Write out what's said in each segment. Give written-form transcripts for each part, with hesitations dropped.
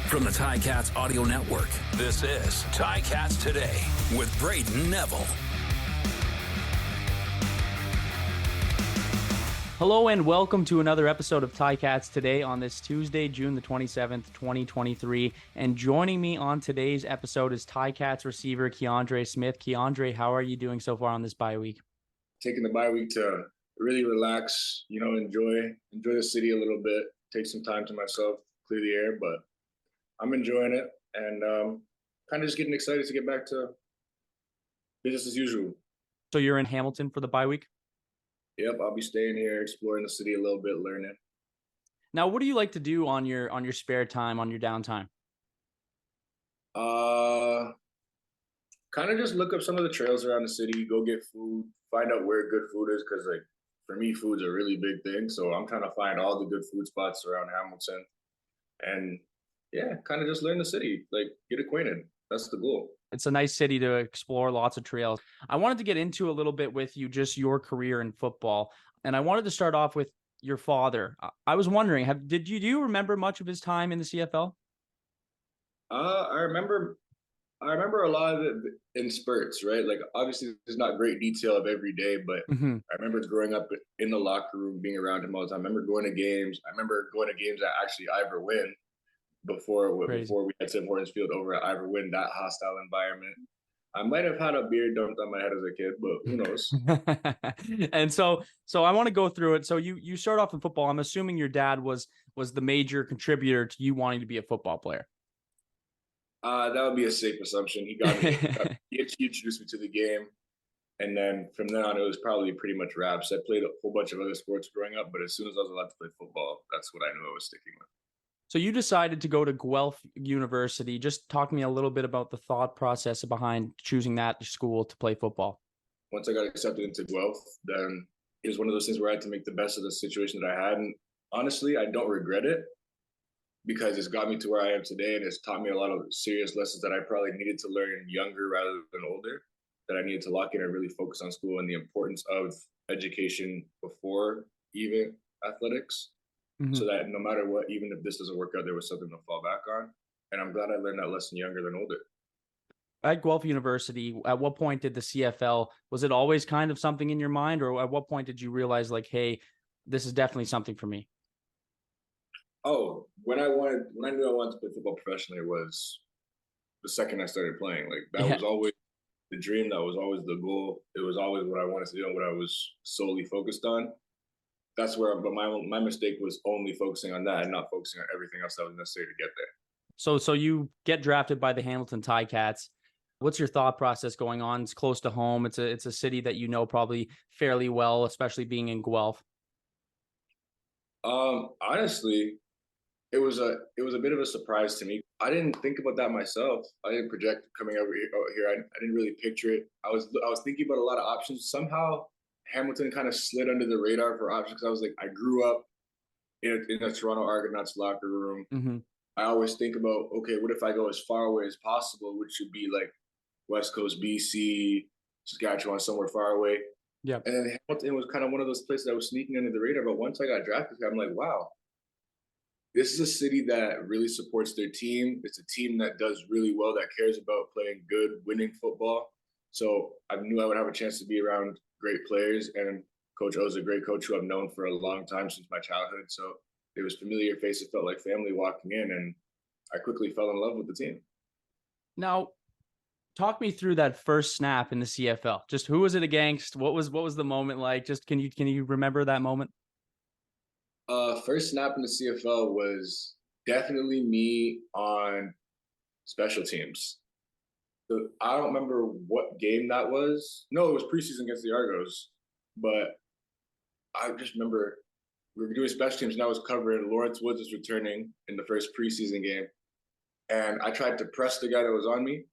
From the Ticats Audio Network, this is Ticats Today with Brayden Neville. Hello and welcome to another episode of Ticats Today on this Tuesday, June the 27th, 2023. And joining me on today's episode is Ticats receiver Kiondré Smith. Kiondré, how are you doing so far on this bye week? Taking the bye week to really relax, enjoy the city a little bit, take some time to myself, clear the air, but I'm enjoying it and kind of just getting excited to get back to business as usual. So you're in Hamilton for the bye week? Yep, I'll be staying here, exploring the city a little bit, learning. Now, what do you like to do on your spare time, on your downtime? Kind of just look up some of the trails around the city, go get food, find out where good food is, because for me, food's a really big thing. So I'm trying to find all the good food spots around Hamilton, and yeah, kind of just learn the city, get acquainted. That's the goal. It's a nice city to explore, lots of trails. I wanted to get into a little bit with you, just your career in football. And I wanted to start off with your father. I was wondering, do you remember much of his time in the CFL? I remember a lot of it in spurts, right? Obviously there's not great detail of every day, but I remember growing up in the locker room, being around him all the time. I remember going to games. I remember going to games at actually Ivor Wynn before we had Tim Hortons Field over at Ivor Wynn, that hostile environment. I might have had a beer dumped on my head as a kid, but who knows? And so I want to go through it. So you start off in football. I'm assuming your dad was the major contributor to you wanting to be a football player. That would be a safe assumption. He introduced me to the game, and then from then on, it was probably pretty much wraps. I played a whole bunch of other sports growing up, but as soon as I was allowed to play football, that's what I knew I was sticking with. So you decided to go to Guelph University. Just talk to me a little bit about the thought process behind choosing that school to play football. Once I got accepted into Guelph, then it was one of those things where I had to make the best of the situation that I had. And honestly, I don't regret it because it's got me to where I am today, and it's taught me a lot of serious lessons that I probably needed to learn younger rather than older, that I needed to lock in and really focus on school and the importance of education before even athletics. So that no matter what, even if this doesn't work out, there was something to fall back on. And I'm glad I learned that lesson younger than older. At Guelph University, at what point did the CFL, was it always kind of something in your mind? Or at what point did you realize hey, this is definitely something for me? Oh, when I knew I wanted to play football professionally was the second I started playing. That was always the dream. That was always the goal. It was always what I wanted to do and what I was solely focused on. That's where, but my mistake was only focusing on that and not focusing on everything else that was necessary to get there. So you get drafted by the Hamilton Ticats. What's your thought process going on? It's close to home. It's a city that you know probably fairly well, especially being in Guelph. Honestly, it was a bit of a surprise to me. I didn't think about that myself. I didn't project coming over here. I didn't really picture it. I was thinking about a lot of options. Somehow Hamilton kind of slid under the radar for options because I grew up in a Toronto Argonauts locker room. Mm-hmm. I always think about, okay, what if I go as far away as possible, which would be West Coast, BC, Saskatchewan, somewhere far away. Yeah. And then Hamilton was kind of one of those places that was sneaking under the radar. But once I got drafted, I'm like, wow, this is a city that really supports their team. It's a team that does really well, that cares about playing good, winning football. So I knew I would have a chance to be around great players, and Coach O is a great coach who I've known for a long time, since my childhood. So it was familiar face. It felt like family walking in, and I quickly fell in love with the team. Now, talk me through that first snap in the CFL. Just who was it against? What was the moment like? Just can you remember that moment? First snap in the CFL was definitely me on special teams. I don't remember what game that was. No, it was preseason against the Argos. But I just remember we were doing special teams, and I was covering. Lawrence Woods was returning in the first preseason game. And I tried to press the guy that was on me,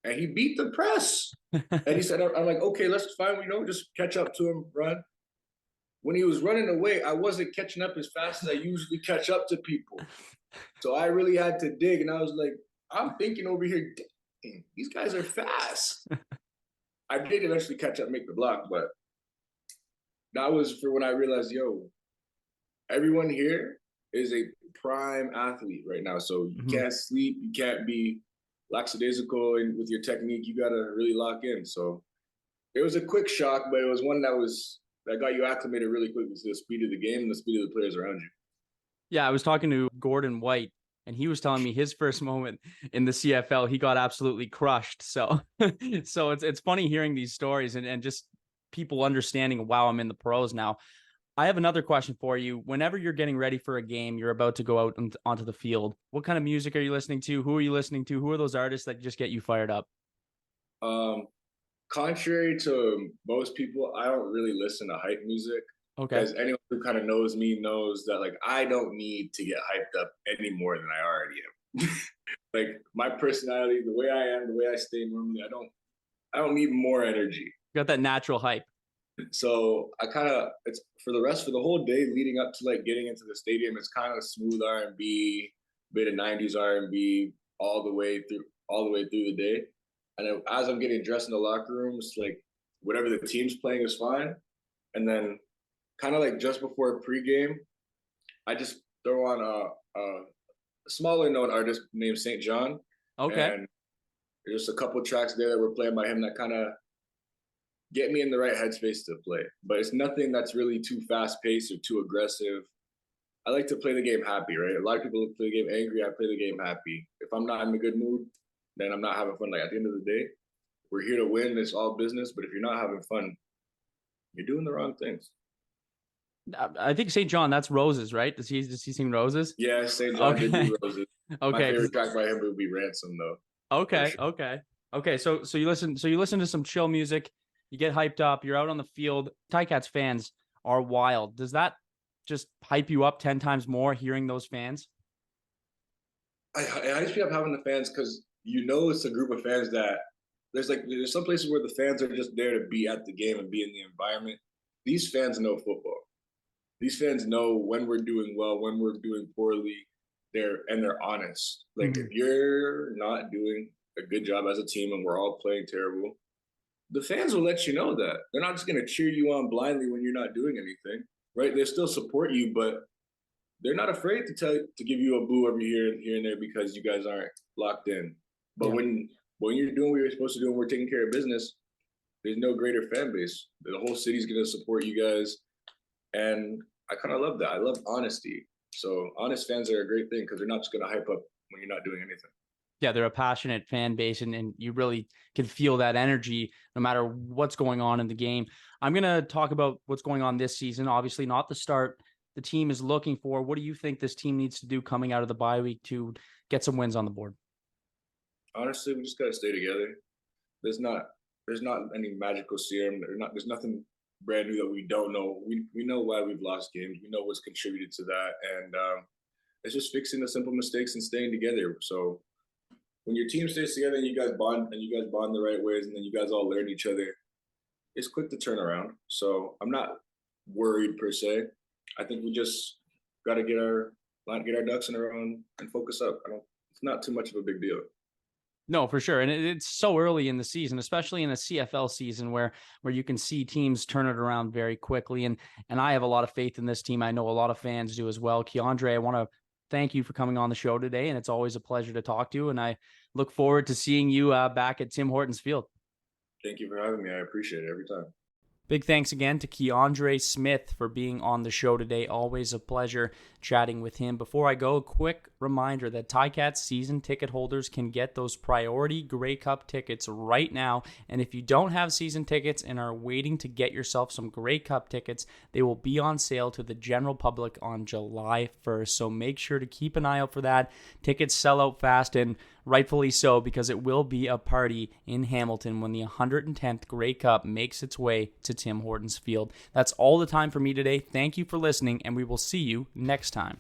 and he beat the press. And he said, I'm like, okay, let's fine. Just catch up to him, run. When he was running away, I wasn't catching up as fast as I usually catch up to people. So I really had to dig. And I was like, I'm thinking over here, these guys are fast. I did eventually catch up, make the block, but that was for when I realized, everyone here is a prime athlete right now. So you Mhm. can't sleep. You can't be lackadaisical and with your technique. You got to really lock in. So it was a quick shock, but it was one that got you acclimated really quickly to the speed of the game and the speed of the players around you. Yeah, I was talking to Gordon White, and he was telling me his first moment in the CFL, he got absolutely crushed. So, so it's funny hearing these stories and just people understanding, wow, I'm in the pros now. I have another question for you. Whenever you're getting ready for a game, you're about to go out onto the field. What kind of music are you listening to? Who are you listening to? Who are those artists that just get you fired up? Um, Contrary to most people, I don't really listen to hype music Okay. because anyone who kind of knows me knows that like I don't need to get hyped up any more than I already am. Like my personality, the way I am, the way I stay normally, I don't need more energy. Got that natural hype. So I kind of it's for the whole day leading up to like getting into the stadium. It's kind of smooth R&B, bit of '90s R&B all the way through the day. And as I'm getting dressed in the locker room, it's like whatever the team's playing is fine. And then kind of like just before pregame, I just throw on a smaller known artist named St. John, Okay. and there's just a couple tracks there that were playing by him that kind of get me in the right headspace to play. But it's nothing that's really too fast paced or too aggressive. I like to play the game happy, right? A lot of people play the game angry. I play the game happy. If I'm not in a good mood, then I'm not having fun. Like at the end of the day, we're here to win. It's all business. But if you're not having fun, you're doing the wrong things. I think St. John, that's Roses, right? Does he sing Roses? Yeah, St. John did Okay. do Roses. My Okay. favorite track by him would be Ransom, though. Okay. Sure. Okay. Okay. So you listen to some chill music, you get hyped up, you're out on the field. Ticats fans are wild. Does that just hype you up 10 times more hearing those fans? I just feel up having the fans because it's a group of fans that there's some places where the fans are just there to be at the game and be in the environment. These fans know football. These fans know when we're doing well, when we're doing poorly. They're honest. Like if you're not doing a good job as a team and we're all playing terrible, the fans will let you know that. They're not just going to cheer you on blindly when you're not doing anything, right? They still support you, but they're not afraid to give you a boo every here and there because you guys aren't locked in. But Yeah. when you're doing what you're supposed to do and we're taking care of business, there's no greater fan base. The whole city's going to support you guys, and I kind of love that. I love honesty. So honest fans are a great thing because they're not just going to hype up when you're not doing anything. Yeah, they're a passionate fan base, and you really can feel that energy no matter what's going on in the game. I'm going to talk about what's going on this season. Obviously, not the start the team is looking for. What do you think this team needs to do coming out of the bye week to get some wins on the board? Honestly, we just got to stay together. There's not any magical serum. There's nothing brand new that we don't know. We know why we've lost games. We know what's contributed to that, and it's just fixing the simple mistakes and staying together. So when your team stays together and you guys bond the right ways, and then you guys all learn each other, it's quick to turn around. So I'm not worried per se. I think we just got to get our ducks in a row and focus up. It's not too much of a big deal. No, for sure. And it's so early in the season, especially in the CFL season where you can see teams turn it around very quickly. And I have a lot of faith in this team. I know a lot of fans do as well. Kiondré, I want to thank you for coming on the show today. And it's always a pleasure to talk to you. And I look forward to seeing you back at Tim Hortons Field. Thank you for having me. I appreciate it every time. Big thanks again to Kiondré Smith for being on the show today. Always a pleasure chatting with him. Before I go, a quick reminder that Ticats season ticket holders can get those priority Grey Cup tickets right now. And if you don't have season tickets and are waiting to get yourself some Grey Cup tickets, they will be on sale to the general public on July 1st. So make sure to keep an eye out for that. Tickets sell out fast, and rightfully so, because it will be a party in Hamilton when the 110th Grey Cup makes its way to Tim Hortons Field. That's all the time for me today. Thank you for listening, and we will see you next time.